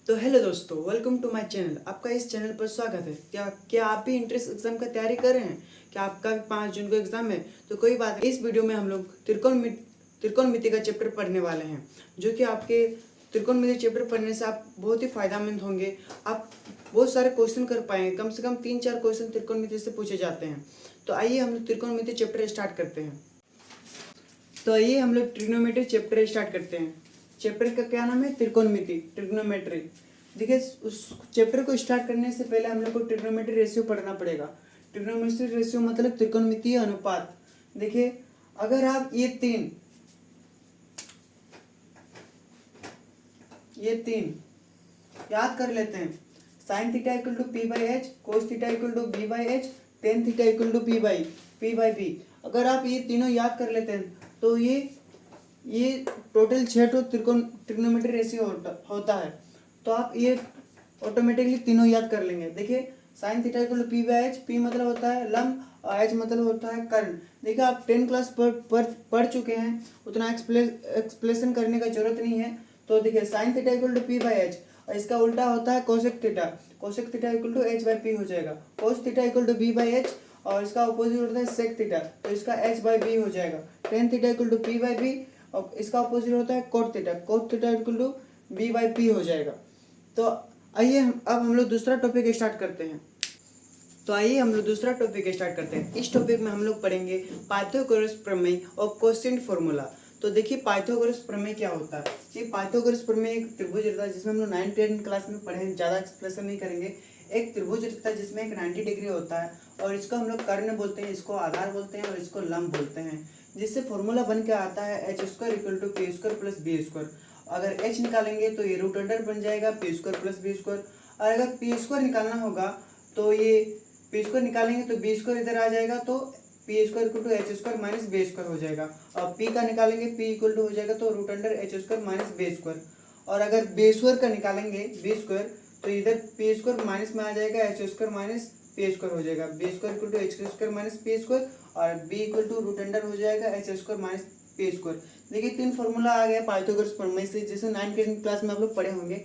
तो हेलो दोस्तों, welcome to my channel. आपका इस चैनल पर स्वागत है। क्या आप भी इंट्रेंस एग्जाम का तैयारी कर रहे हैं? क्या आपका भी 5 जून को एग्जाम है? तो कोई बात नहीं, इस वीडियो में हम लोग त्रिकोणमिति का चैप्टर पढ़ने वाले हैं, जो कि आपके त्रिकोणमिति चैप्टर पढ़ने से आप बहुत ही फायदेमंद होंगे। आप बहुत सारे क्वेश्चन कर पाएंगे, कम से कम 3-4 क्वेश्चन त्रिकोणमिति से पूछे जाते हैं। तो आइए हम लोग त्रिकोणमिति चैप्टर स्टार्ट करते हैं। तो आइए हम लोग ट्रिग्नोमेट्री चैप्टर स्टार्ट करते हैं। चैप्टर का क्या नाम है? त्रिकोणमिति, ट्रिग्नोमेट्री। देखिए, उस चैप्टर को स्टार्ट करने से पहले हम लोग को ट्रिग्नोमेट्री रेशियो पढ़ना पड़ेगा। ट्रिग्नोमेट्री रेशियो मतलब त्रिकोणमितीय अनुपात। देखिए, अगर आप ये तीन याद कर लेते हैं, sine theta equal to P by H, cos theta equal to B by H, tan theta equal to P by B. अगर आप ये तीनों याद कर लेते हैं तो ये टोटल 6 ट्रिग्नोमेट्री रेशियो होता है। तो आप ये ऑटोमेटिकली तीनों याद कर लेंगे। देखिए, sine theta equal to P by H, P मतलब होता है लंब और एच मतलब होता है कर्ण। देखिए, आप 10 क्लास पढ़ चुके हैं, उतना एक्सप्लेनेशन करने का जरूरत नहीं है। तो देखिए, sine theta equal to P by H और इसका उल्टा होता है cosec theta. Cosec theta equal to H by P हो जाएगा। Cos theta equal to B by H और इसका अपोजिट होता है सेक थीटा, तो इसका एच बाई बी हो जाएगा। Tan theta equal to P by B और इसका अपोजिट होता है cot theta. Cot theta equal to B by P हो जाएगा। तो आइए अब हम लोग दूसरा टॉपिक स्टार्ट करते हैं। इस टॉपिक में हम लोग पढ़ेंगे पाइथागोरस प्रमेय और कोसेंट फॉर्मूला। तो देखिए, पाइथागोरस प्रमेय क्या होता है? ये पाइथागोरस प्रमेय एक त्रिभुज रहता है, जिसमें हम लोग 9th-10th क्लास में पढ़े हैं, ज़्यादा एक्सप्लेनेशन नहीं करेंगे। एक त्रिभुज रहता है जिसमें एक 90 डिग्री होता है और इसको हम लोग कर्ण बोलते हैं, इसको आधार बोलते हैं और इसको लंब बोलते हैं। जिससे फॉर्मूला बन के आता है H square equal to P square plus B square. अगर एच निकालेंगे तो ये रूट अंडर बन जाएगा P square plus B square. और अगर पी स्क्वायर निकालना होगा तो ये पी स्क्वायर निकालेंगे तो बी स्क्वायर इधर आ जाएगा, तो P square equal to H square minus B square हो जाएगा। और पी का निकालेंगे, पी इक्वल टू हो जाएगा तो root under H square minus B square. और अगर बी स्क्वायर का निकालेंगे बी स्क्वायर, तो इधर पी स्क्वायर माइनस में आ जाएगा H square minus P square हो जाएगा। B square equal to H square minus P square और B equal to root under हो जाएगा H square minus P square. देखिए, 3 फॉर्मूला आ गया पाइथागोरस प्रमेय से, जैसे 9th क्लास में आप लोग पढ़े होंगे।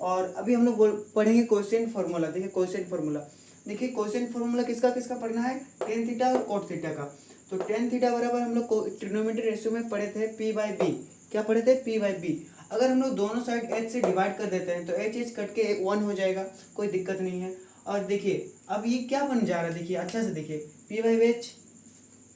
और अभी हम लोग पढ़ेंगे कोसेंट फॉर्मूला। देखिए, कोसेंट फॉर्मूला। देखिए, कोसेंट फॉर्मूला किसका किसका पढ़ना है? टेन थीटा और कोट थीटा का। तो टेन थीटा बराबर हम लोग ट्रिग्नोमेट्री रेशियो में पढ़े थे पी बाई बी। क्या पढ़े थे? P by B. अगर हम लोग दोनों साइड एच से डिवाइड कर देते हैं तो एच एच कट के 1 हो जाएगा, कोई दिक्कत नहीं है। और देखिए, अब ये क्या बन जा रहा है, देखिए अच्छा से देखिए, P by H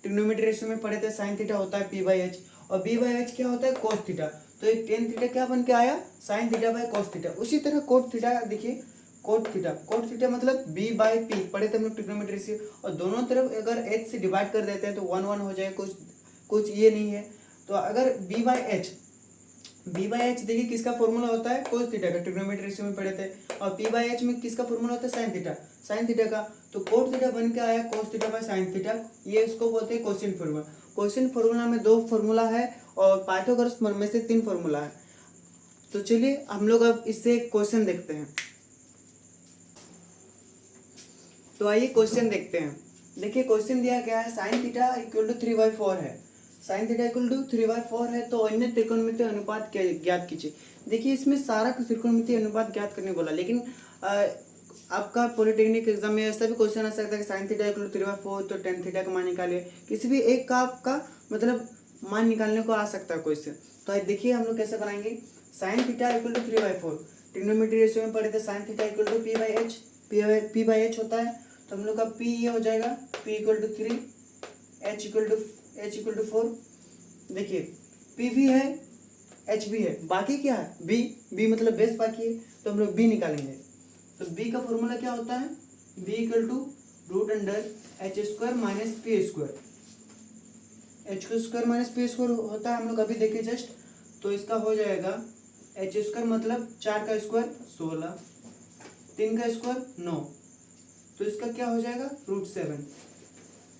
trigonometry ratio में पढ़े थे, साइन थीटा होता है पी बाई एच और बी बाई एच क्या होता है? Cos theta. तो ये टेन थीटा क्या बन के आया? Sign theta by cos theta. उसी तरह कोट थीटा, देखिए कोट थीटा मतलब बी बाई पी पढ़े थे हम लोग ट्रिग्नोमेट्री से। और दोनों तरफ अगर एच से डिवाइड कर देते हैं तो 1 1 हो जाए, कुछ ये नहीं है। तो अगर बी बाई एच देखिए किसका फॉर्मूला होता है? कोस थीटा का, ट्रिग्नोमेट्री रेशियो में पढ़े थे। और पी बाई एच में किसका फॉर्मूला होता है? साइन थीटा का। तो कोट थीटा बन के आया cos theta by sine theta. ये इसको बोलते हैं कोसेंट फॉर्मूला। कोसेंट फॉर्मूला में 2 फॉर्मूला है और पाइथागोरस में से 3 फॉर्मूला है। तो चलिए हम लोग अब इससे एक क्वेश्चन देखते हैं। तो आइए क्वेश्चन देखते हैं। देखिए, क्वेश्चन दिया गया है साइन थीटा इक्वल टू 3/4 है। साइन थीटा इक्वल टू 3/4 है, तो अन्य त्रिकोणमितीय अनुपात ज्ञात कीजिए। देखिए, इसमें सारा त्रिकोणमितीय अनुपात ज्ञात करने बोला, लेकिन आपका पॉलिटेक्निक एग्जाम में ऐसा भी क्वेश्चन आ सकता है कि साइन थीटा इक्वल टू 3/4, तो टेन थीटा का मान निकालिए। किसी भी एक का आपका मतलब मान निकालने को आ सकता है क्वेश्चन। तो देखिए हम लोग कैसे बनाएंगे। Sine theta equal to 3/4 trigonometry ratio में पढ़े थे, sine theta equal to P by H. P by H होता है, तो हम लोग का पी ये हो जाएगा, P equal to 3, H equal to 4। देखिए, पी भी है, एच भी है, बाकी क्या है? बी मतलब बेस बाकी है, तो हम लोग बी निकालेंगे। तो बी का फॉर्मूला क्या होता है? B equal to root under H square minus P square. H square minus P square होता है, हम लोग अभी देखे जस्ट। तो इसका हो जाएगा एच स्क्वायर मतलब 4 का स्क्वायर 16, 3 का स्क्वायर 9, तो इसका क्या हो जाएगा? √7।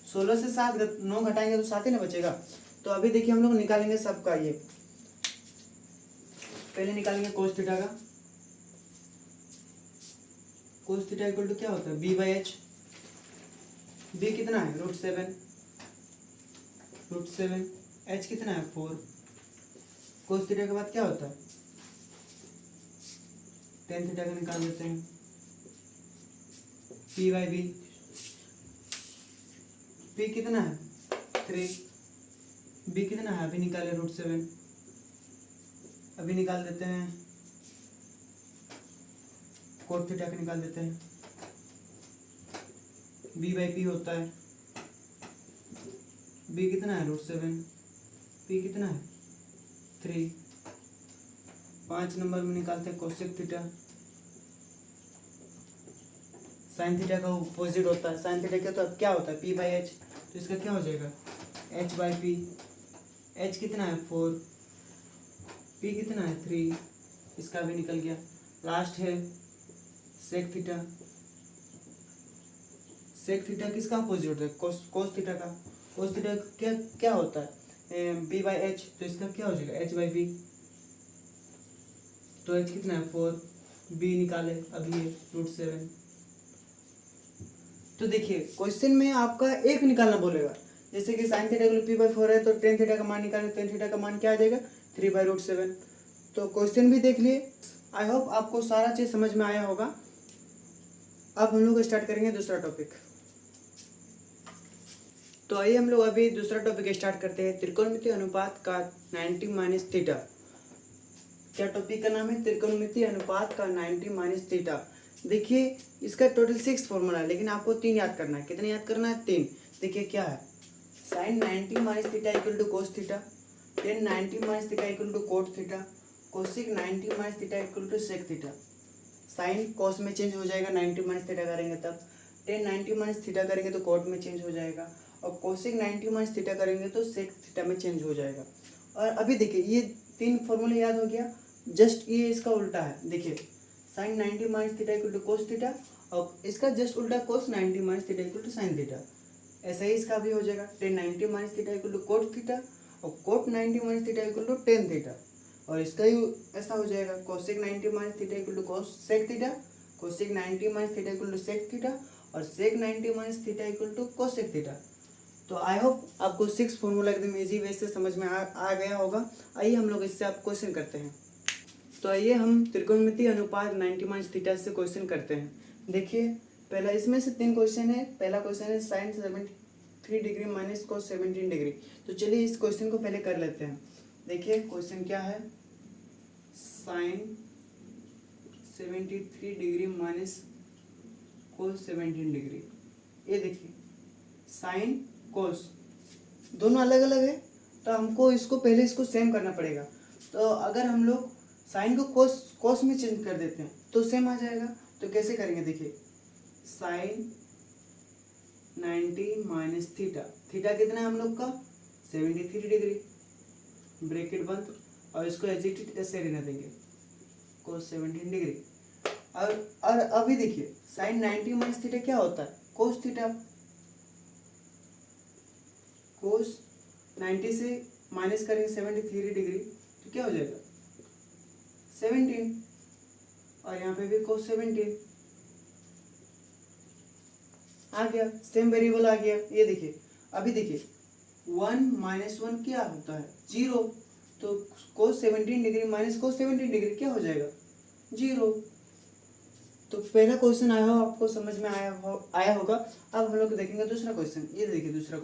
16 से 7 9 घटाएंगे तो 7 ही ना बचेगा। तो अभी देखिए हम लोग निकालेंगे सबका। ये पहले निकालेंगे कोस थीटा का। कोस थीटा इक्वल टू क्या होता है? B by H. बी कितना है? √7। एच कितना है? 4। कोस थीटा के बाद क्या होता है? टेन थीटा का निकाल देते हैं, पी बाई बी, पी कितना है 3, बी कितना है अभी निकाले √7, अभी निकाल देते हैं, कोट थीटा का निकाल देते हैं, बी बाई पी होता है, बी कितना है √7, पी कितना है 3, 5 नंबर में निकालते हैं कोसेक थीटा, साइन थीटा का अपोजिट होता है, साइन थीटा का तो क्या होता है पी बाई एच, तो इसका क्या हो जाएगा एच बाई पी, एच कितना है 4, पी कितना है 3, इसका भी निकल गया। लास्ट है सेक थीटा, सेक थीटा किसका अपोजिट होता है कोस थीटा का, कोस थीटा क्या क्या होता है बी बाई एच, तो इसका क्या हो जाएगा एच बाई बी, तो एच कितना है 4, बी निकाले अभी है √7। तो देखिए क्वेश्चन में आपका एक निकालना बोलेगा, जैसे कि साइन थीटा पी बाई 4 है तो टेन थीटा का मान निकाले, टेन थीटा का मान क्या आ जाएगा 3/√7। तो क्वेश्चन भी देख लिए, आई होप आपको सारा चीज समझ में आया होगा। अब हम लोग स्टार्ट करेंगे दूसरा टॉपिक। तो आइए हम लोग अभी दूसरा टॉपिक स्टार्ट करते हैं, त्रिकोणमितीय अनुपात का 90 माइनस थीटा। क्या टॉपिक का नाम है त्रिकोणमितीय अनुपात का 90 माइनस थीटा। देखिए इसका टोटल 6 फॉर्मूला है, लेकिन आपको 3 याद करना है। कितने याद करना है 3। देखिए क्या है sine 90 minus theta equal to cos theta, tan 90 minus theta equal to cot theta, cosec 90 minus theta equal to sec theta. Sine cos में चेंज हो जाएगा 90 माइनस थीटा करेंगे तब, टेन 90 माइनस थीटा करेंगे तो कोट में चेंज हो जाएगा, और कोसिक 90 माइनस थीटा करेंगे तो सेक थीटा में चेंज हो जाएगा। और अभी देखिए ये 3 फॉर्मूले याद हो गया, जस्ट ये इसका उल्टा है। देखिए sine 90 minus theta equal to cos theta, और इसका जस्ट उल्टा cos 90 minus theta equal to sine theta. ऐसा ही इसका भी हो जाएगा tan 90 minus theta equal to cot theta, और cot 90 minus theta equal to tan theta. और इसका ही ऐसा हो जाएगा cosec 90 minus theta equal to cosec theta, cosec 90 minus theta equal to sec theta, और sec 90 minus theta equal to cosec theta. तो I hope आपको 6 formula एकदम इजी वे से समझ में आ गया होगा। आइए हम लोग इससे आप क्वेश्चन करते हैं। तो आइए हम त्रिकोणमितीय अनुपात 90 माइनस थीटा से क्वेश्चन करते हैं। देखिए पहला इसमें से 3 क्वेश्चन है। पहला क्वेश्चन है sine 73 degree minus cos 17 degree. तो चलिए इस क्वेश्चन को पहले कर लेते हैं। देखिए क्वेश्चन क्या है, sine 73 degree minus cos 17 degree. ये देखिए साइन कोस दोनों अलग अलग है, तो हमको इसको पहले इसको सेम करना पड़ेगा। तो अगर हम लोग साइन को कोस में चेंज कर देते हैं तो सेम आ जाएगा। तो कैसे करेंगे, देखिए साइन 90 माइनस थीटा, थीटा कितना है हम लोग का 73 डिग्री, ब्रैकेट बंद, और इसको एज इट इज ऐसे रहने देंगे कोस 17 डिग्री। और अभी देखिए साइन 90 माइनस थीटा क्या होता है कोस थीटा, कोस 90 से माइनस करेंगे 73 डिग्री तो क्या हो जाएगा 17, और यहाँ पे भी कोस 17 आ गया, सेम वेरिएबल आ गया। ये देखिए अभी देखिए 1 माइनस 1 क्या होता है 0, तो कोस 17 डिग्री माइनस कोस 17 डिग्री क्या हो जाएगा 0। तो पहला क्वेश्चन आया हो आपको समझ में आया होगा। अब हम लोग देखेंगे दूसरा क्वेश्चन। ये देखिए दूसरा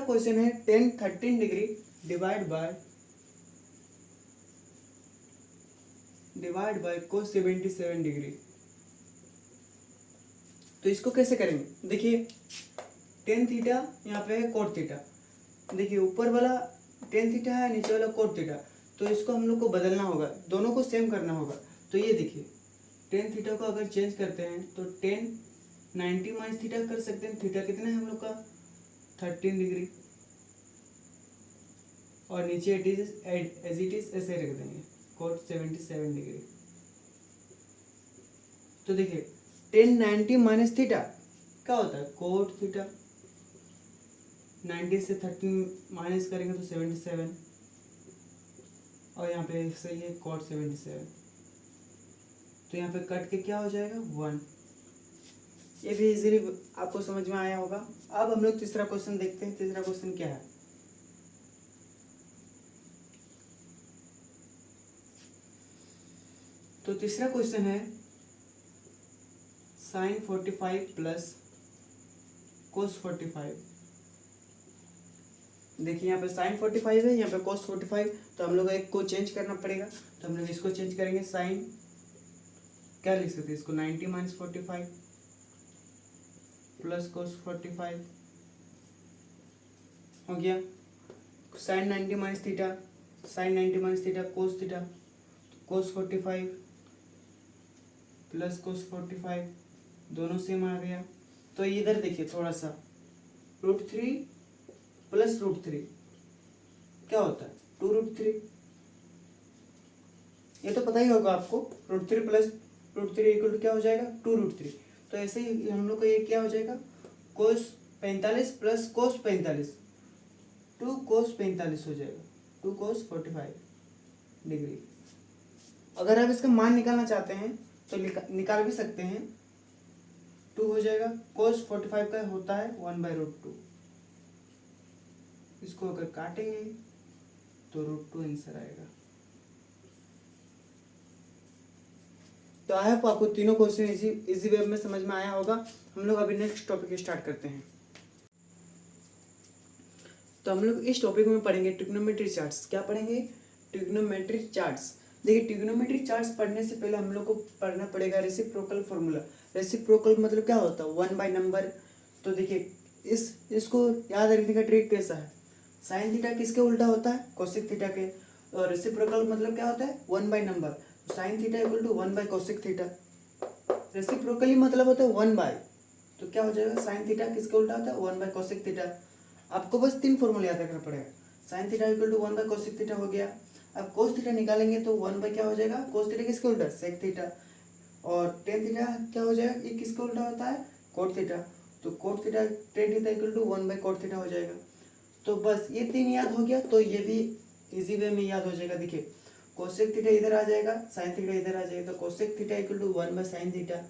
क्वेश्चन है ten 13 degree divide by cos 77 degree. तो इसको कैसे करेंगे, देखिए टेन थीटा यहाँ पे है कोट थीटा, देखिए ऊपर वाला टेन थीटा है नीचे वाला कोट थीटा, तो इसको हम लोग को बदलना होगा, दोनों को सेम करना होगा। तो ये देखिए टेन थीटा को अगर चेंज करते हैं तो टेन 90 माइनस थीटा कर सकते हैं, थीटा कितना है हम लोग का 13 डिग्री, और नीचे एज इट इज ऐसे रख देंगे कोट 77 डिग्री। तो देखिए टेन 90 माइनस थीटा क्या होता है कोट थीटा, 90 से 13 माइनस करेंगे तो 77, और यहाँ पे सही है कोट 77, तो यहाँ पे कट के क्या हो जाएगा 1। ये भी इजीली आपको समझ में आया होगा। अब हम लोग तीसरा क्वेश्चन देखते हैं। तीसरा क्वेश्चन क्या है, तो तीसरा क्वेश्चन है साइन 45 प्लस कोस 45। देखिए यहाँ पे साइन 45 है, यहाँ पे कोस 45, तो हम लोग एक को चेंज करना पड़ेगा। तो हम लोग इसको चेंज करेंगे, साइन क्या लिख सकते हैं इसको, 90 माइनस 45 प्लस कोस 45 हो गया। Sine 90 minus theta, sine 90 minus theta cos theta, cos 45 plus cos 45 दोनों सेम आ गया। तो इधर देखिए थोड़ा सा, √3 प्लस √3 क्या होता है, 2√3। ये तो पता ही होगा आपको, √3 प्लस √3 इक्वल टू क्या हो जाएगा, 2√3। तो ऐसे ही हम लोग को ये क्या हो जाएगा, कोस 45 प्लस कोस 45, 2 कोस 45 हो जाएगा, 2 कोस 45 डिग्री। अगर आप इसका मान निकालना चाहते हैं तो निकाल भी सकते हैं, 2 हो जाएगा, कोस 45 का होता है 1/√2। इसको अगर काटेंगे तो √2 आंसर आएगा। तो आई होप आपको तीनों क्वेश्चन इजी वे में समझ में आया होगा। हम लोग अभी नेक्स्ट टॉपिक स्टार्ट करते हैं। तो हम लोग इस टॉपिक में पढ़ेंगे ट्रिग्नोमेट्री चार्ट्स। क्या पढ़ेंगे, ट्रिग्नोमेट्री चार्ट्स। देखिए ट्रिग्नोमेट्री चार्ट्स पढ़ने से पहले हम लोग को पढ़ना पड़ेगा रेसिप्रोकल फॉर्मूला। रेसिप्रोकल मतलब क्या होता है, 1 बाय नंबर। तो देखिए इसको याद रखने का ट्रिक कैसा है, साइन थीटा किसके उल्टा होता है, कोसेक थीटा के। और रेसिप्रोकल मतलब क्या होता है, 1 by number, sine theta equal to 1 by cosec theta. Reciprocally मतलब होता है 1 बाय, तो क्या हो जाएगा, साइन थीटा किसके उल्टा होता है, 1 बाय कोसेक थीटा। आपको बस 3 फॉर्मूला याद रखना पड़ेगा। Sine theta equal to 1 by cosec theta हो गया। अब कोस थीटा निकालेंगे तो 1 बाय क्या हो जाएगा, कोस थीटा किसके उल्टा, सेक थीटा। और टेन थीटा क्या हो जाएगा, ये किसके उल्टा होता है, कोट थीटा। तो cot theta tan theta equal to 1 by cot theta हो जाएगा। तो बस ये 3 याद हो गया, तो ये भी इजी वे में याद हो जाएगा। देखिए कोसेक थीटा इधर आ जाएगा, साइन थीटा इधर आ जाएगा, तो cosec theta equal to 1 by sine theta,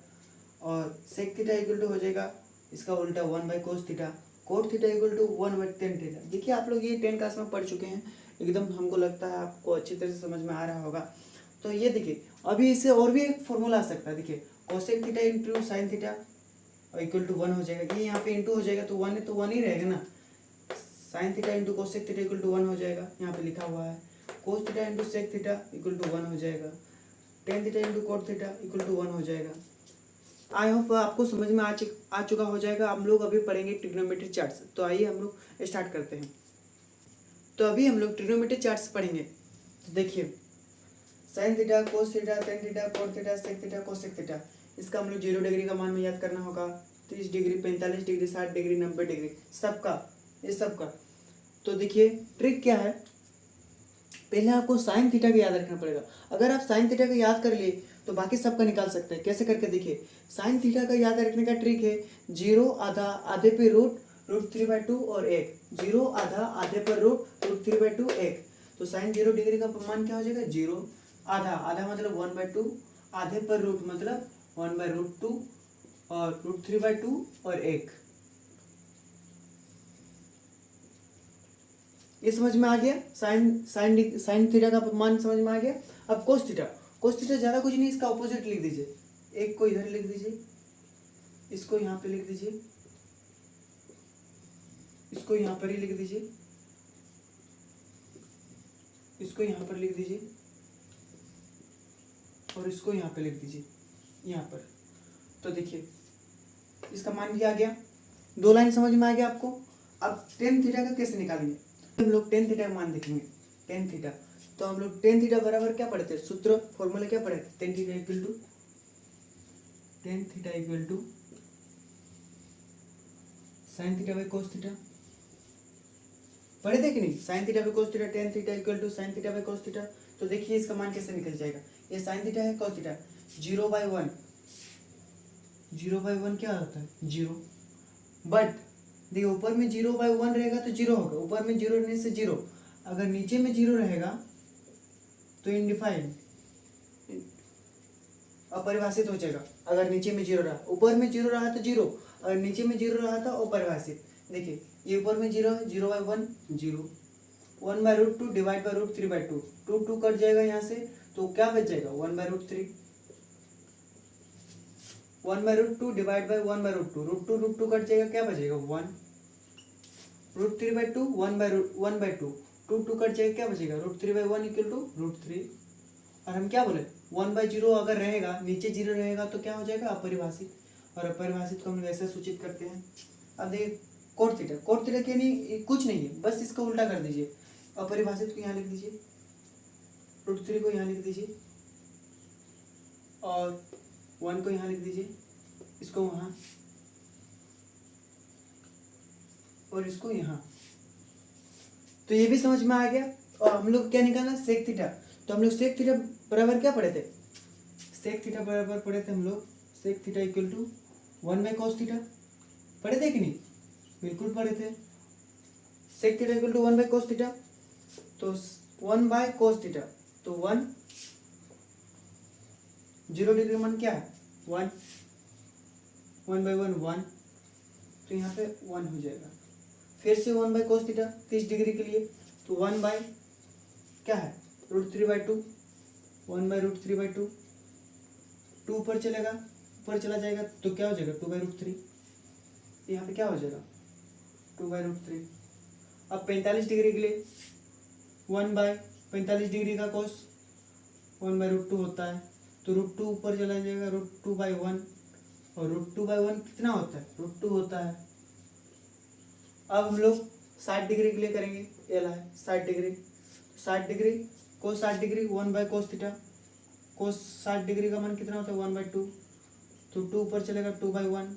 और सेक थीटा इक्वल टू हो जाएगा इसका उल्टा 1 by cos theta. Cot theta equal to 1 by tan theta. देखिए आप लोग ये 10 क्लास में पढ़ चुके हैं, एकदम हमको लगता है आपको अच्छी तरह से समझ में आ रहा होगा। तो ये देखिए अभी इससे और भी एक फॉर्मूला आ सकता है। देखिए cosec theta into sine theta equal to 1 हो जाएगा, ये यहाँ पे इंटू हो जाएगा तो 1 है तो 1 ही रहेगा ना। Sine theta into cosec theta equal to 1 हो जाएगा, यहाँ पे लिखा हुआ है। Cos theta into sec theta equal to 1 हो जाएगा। Tan theta into cot theta equal to 1 हो जाएगा। आई होप आपको समझ में आ चुका हो जाएगा। हम लोग अभी पढ़ेंगे ट्रिग्नोमेट्री चार्ट्स। तो आइए हम लोग स्टार्ट करते हैं। तो अभी हम लोग ट्रिग्नोमेट्री चार्ट्स पढ़ेंगे। तो देखिए sine theta, cos theta, tan theta, cot theta, sec theta, cosec theta, इसका हम लोग 0 डिग्री का मान में याद करना होगा। 30 डिग्री, 45 डिग्री, 60 डिग्री, 90 डिग्री, सबका, ये सबका। तो देखिए ट्रिक क्या है, पहले आपको साइन थीटा का याद रखना पड़ेगा। अगर आप साइन थीटा का याद कर लिए तो बाकी सबका निकाल सकते हैं। कैसे करके देखिए, साइन थीटा का याद रखने का ट्रिक है 0 आधा आधे पे √3/2 और 1, 0 आधा आधे पर √3/2 1। तो साइन 0 डिग्री का मान क्या हो जाएगा, 0 आधा, आधा मतलब 1/2, आधे पर रूट मतलब 1/√2 और √3/2 और 1। ये समझ में आ गया, साइन थीटा का मान समझ में आ गया। अब कोस थीटा, कोस थीटा ज्यादा कुछ नहीं, इसका ऑपोजिट लिख दीजिए। एक को इधर लिख दीजिए, इसको यहाँ पे लिख दीजिए, इसको यहाँ पर ही लिख दीजिए, इसको यहाँ पर लिख दीजिए, और इसको यहाँ पे लिख दीजिए, यहाँ पर। तो देखिए इसका मान भी आ गया, 2 लाइन समझ में आ गया आपको। अब टेन थीटा का कैसे निकालेंगे, हम लोग टेन थीटा का मान देखेंगे। टेन थीटा, तो हम लोग टेन थीटा बराबर क्या पढ़ते हैं, सूत्र फॉर्मूला क्या पढ़े, tan theta equal to sine theta by cos theta, पढ़े थे कि नहीं, sine theta by cos theta, tan theta equal to sine theta by cos theta. तो देखिए इसका मान कैसे निकल जाएगा, ये साइन थीटा है, कोस थीटा, 0/1, 0/1 क्या होता है, 0। बट देखिए ऊपर में 0/1 रहेगा तो 0 होगा, ऊपर में 0 रहने से 0, अगर नीचे में 0 रहेगा तो इनडिफाइंड, अपरिभाषित हो जाएगा। अगर नीचे में 0 रहा, ऊपर में 0 रहा तो 0, अगर नीचे में 0 रहा तो अपरिभाषित। देखिए ये ऊपर में 0 है, 0/1 0, 1/√2 डिवाइड बाय √3/2, 2 कट जाएगा यहाँ से, तो क्या बच जाएगा 1/√3। 1/√2 डिवाइड बाई 1/√2, √2 कट जाएगा, क्या बचेगा 1, √3/2 1/2, 2 कट जाएगा, क्या बचेगा √3/1 इक्वल टू √3। और हम क्या बोले 1/0 अगर रहेगा, नीचे 0 रहेगा तो क्या हो जाएगा अपरिभाषित, और अपरिभाषित को हम लोग ऐसे सूचित करते हैं। अब देखिए कोट थीटा के नहीं कुछ नहीं है, बस इसका उल्टा कर दीजिए, अपरिभाषित को यहाँ लिख दीजिए, √3 को यहाँ लिख दीजिए और 1 को यहाँ लिख दीजिए, इसको वहाँ और इसको यहाँ। तो ये भी समझ में आ गया। और हम लोग क्या निकालना सेक थीटा, तो हम लोग सेक थीटा बराबर क्या पढ़े थे, सेक थीटा बराबर पढ़े थे हम लोग, sec theta equal to 1/cos theta, पढ़े थे कि नहीं, बिल्कुल पढ़े थे। Sec theta equal to 1/cos theta, तो 1/cos थीटा, तो 1 0 डिग्री मान क्या है 1, 1/1 1, तो यहाँ पे 1 हो जाएगा। फिर से 1/cos थीटा 30 डिग्री के लिए, तो 1 बाय क्या है √3/2, 1/√3/2, 2 ऊपर चलेगा, ऊपर चला जाएगा तो क्या हो जाएगा 2/√3, यहाँ पे क्या हो जाएगा 2/√3। अब 45 डिग्री के लिए 1/45 डिग्री का कोस 1/√2 होता है, तो √2 ऊपर चला जाएगा, √2/1, और √2/1 कितना होता है √2 होता है। अब हम लोग 60 डिग्री के लिए करेंगे, एल है 60 degree, 60 degree cos 60 degree 1/cos theta, cos 60 degree का मान कितना होता है 1/2, तो 2 ऊपर चलेगा 2/1,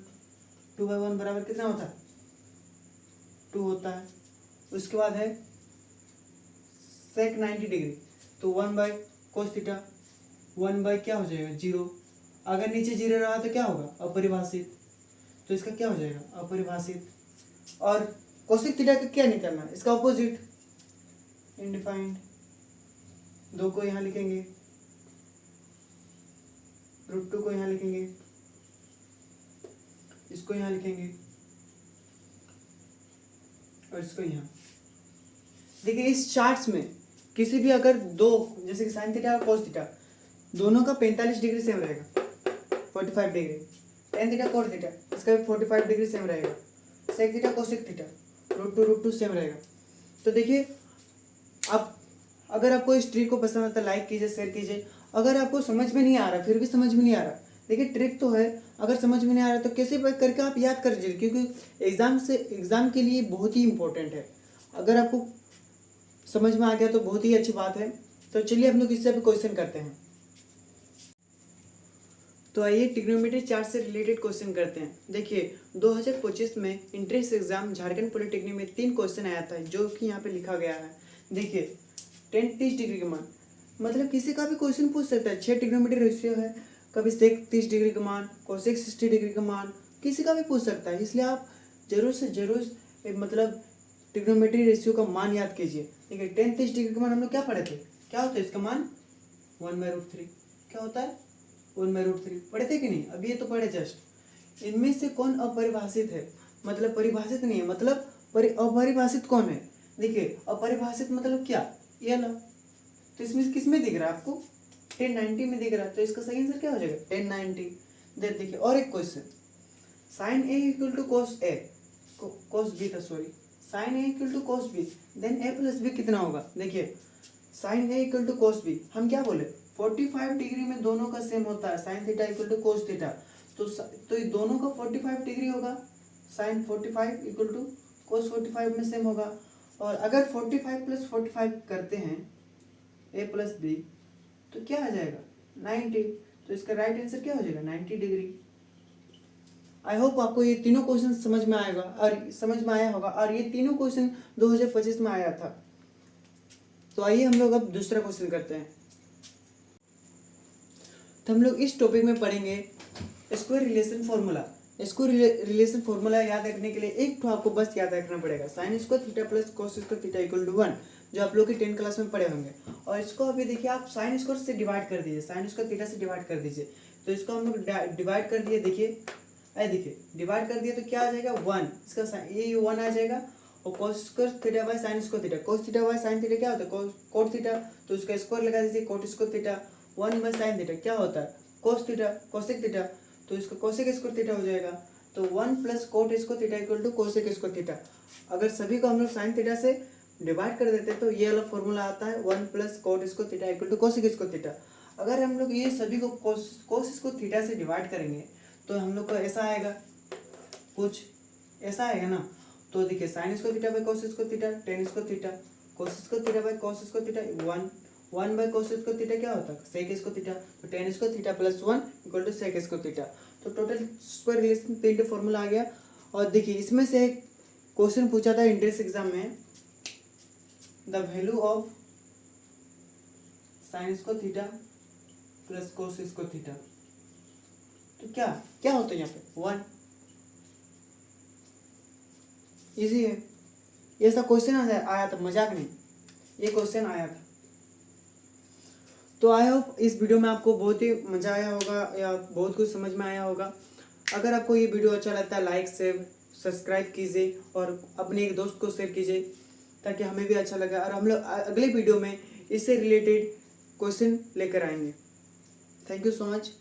2/1 बराबर कितना होता है 2 होता है। उसके बाद है सेक 90 डिग्री, तो 1/cos थीटा 1 बाय क्या हो जाएगा 0, अगर नीचे 0 रहा तो क्या होगा अपरिभाषित, तो इसका क्या हो जाएगा अपरिभाषित। और कोसेक थीटा का क्या निकालना है, इसका ऑपोजिट इनडिफाइंड, 2 को यहाँ लिखेंगे, √2 को यहाँ लिखेंगे, इसको यहाँ लिखेंगे और इसको यहाँ। देखिए इस चार्ट्स में किसी भी अगर दो, जैसे कि साइन थीटा और कोस थीटा दोनों का 45 डिग्री सेम रहेगा, 45 degree, tan theta cot theta इसका भी 45 डिग्री सेम रहेगा, sec theta cosec theta √2 same रहेगा। तो देखिए आप अगर आपको इस ट्रिक को पसंद आता है लाइक कीजिए, शेयर कीजिए। अगर आपको समझ में नहीं आ रहा, फिर भी समझ में नहीं आ रहा, देखिए ट्रिक तो है, अगर समझ में नहीं आ रहा तो कैसे करके आप याद कर लीजिए, क्योंकि एग्जाम के लिए बहुत ही इंपॉर्टेंट है। अगर आपको समझ में आ गया तो बहुत ही अच्छी बात है। तो चलिए हम लोग इससे भी क्वेश्चन करते हैं। तो आइए ट्रिग्नोमेट्री चार्ट से रिलेटेड क्वेश्चन करते हैं। देखिए 2025 में इंट्रेंस एग्जाम झारखंड पॉलिटेक्निक में 3 क्वेश्चन आया था, जो कि यहाँ पे लिखा गया है। देखिए 10-30 डिग्री का मान, मतलब किसी का भी क्वेश्चन पूछ सकता है, 6 ट्रिग्नोमेट्री रेशियो है, कभी सेक 30 डिग्री का मान, कोसेक 60 डिग्री का मान, किसी का भी पूछ सकता है। इसलिए आप जरूर से जरूर मतलब ट्रिग्नोमेट्री रेशियो का मान याद कीजिए। देखिए 10-30 डिग्री का मान हम लोग क्या पढ़े थे, क्या होता है इसका मान 1/√3, क्या होता है 1/√3, पढ़े थे कि नहीं, अभी ये तो पढ़े जस्ट। इनमें से कौन अपरिभाषित है, मतलब परिभाषित नहीं है, मतलब अपरिभाषित कौन है। देखिए अपरिभाषित मतलब क्या, ये लो, तो इसमें किस में दिख रहा है आपको 1090 में दिख रहा है, तो इसका सही आंसर क्या हो जाएगा 1090। देखिए और एक question, sine A equal to cos B था, sorry sine A equal to cos B, then A plus B कितना होगा। देखिए sine A equal to cos B, हम क्या बोले 45 डिग्री में दोनों का सेम होता है, sine theta equal to cos theta, तो ये दोनों का 45 डिग्री होगा, साइन 45 इक्वल टू कोस 45 में सेम होगा। और अगर 45 + 45 करते हैं ए प्लस बी तो क्या आ जाएगा 90, तो इसका राइट आंसर क्या हो जाएगा 90 डिग्री। आई होप आपको ये तीनों क्वेश्चन समझ में आएगा और समझ में आया होगा, और ये तीनों क्वेश्चन 2025 में आया था। तो आइए हम लोग अब दूसरा क्वेश्चन करते हैं। तो हम लोग इस टॉपिक में पढ़ेंगे square relation formula. Square relation formula याद रखने के लिए एक तो आपको बस याद रखना पड़ेगा, sine square theta plus cos square theta equal to 1, जो आप लोग की 10 क्लास में पढ़े होंगे। और इसको अभी देखिए आप साइन स्क्वायर से डिवाइड कर दीजिए, साइन स्क्वायर थीटा से डिवाइड कर दीजिए, तो इसको हम लोग डिवाइड कर दिए। देखिए डिवाइड कर दिए तो क्या आ जाएगा 1, इसका ये 1 आ जाएगा, और कोस square theta by sine square theta, cos theta by sine theta क्या होता है कोट थीटा, तो उसका स्क्वायर लगा दीजिए, coat square theta 1 by sine theta क्या होता है कोस थीटा कोसेक थीटा, तो इसका कोसेक स्क्वायर थीटा हो जाएगा। तो 1 plus cot square theta equal to cosec square theta. अगर सभी को हम लोग साइन थीटा से डिवाइड कर देते हैं तो ये वाला फॉर्मूला आता है 1 plus cot square theta equal to cosec square theta. अगर हम लोग ये सभी को कोस स्क्वायर थीटा से डिवाइड करेंगे तो हम लोग को ऐसा आएगा, कुछ ऐसा आएगा ना। तो देखिए sine square theta by cos square theta tan square theta, cos square theta by cos square theta 1 by cos square theta क्या होता है सेक स्क्वायर थीटा। तो tan square theta plus 1 equal to sec square theta. तो total square relation 3 formula आ गया। और देखिए इसमें से एक क्वेश्चन पूछा था एंट्रेंस एग्जाम में, the value of sine square theta plus cos square theta. तो क्या क्या होता है यहाँ पे 1। इजी है, ये सब क्वेश्चन आया था, मजाक नहीं, ये क्वेश्चन आया था। तो आई होप इस वीडियो में आपको बहुत ही मजा आया होगा या बहुत कुछ समझ में आया होगा। अगर आपको ये वीडियो अच्छा लगता है लाइक शेयर सब्सक्राइब कीजिए और अपने एक दोस्त को शेयर कीजिए ताकि हमें भी अच्छा लगे। और हम लोग अगले वीडियो में इससे रिलेटेड क्वेश्चन लेकर आएंगे। Thank you so much.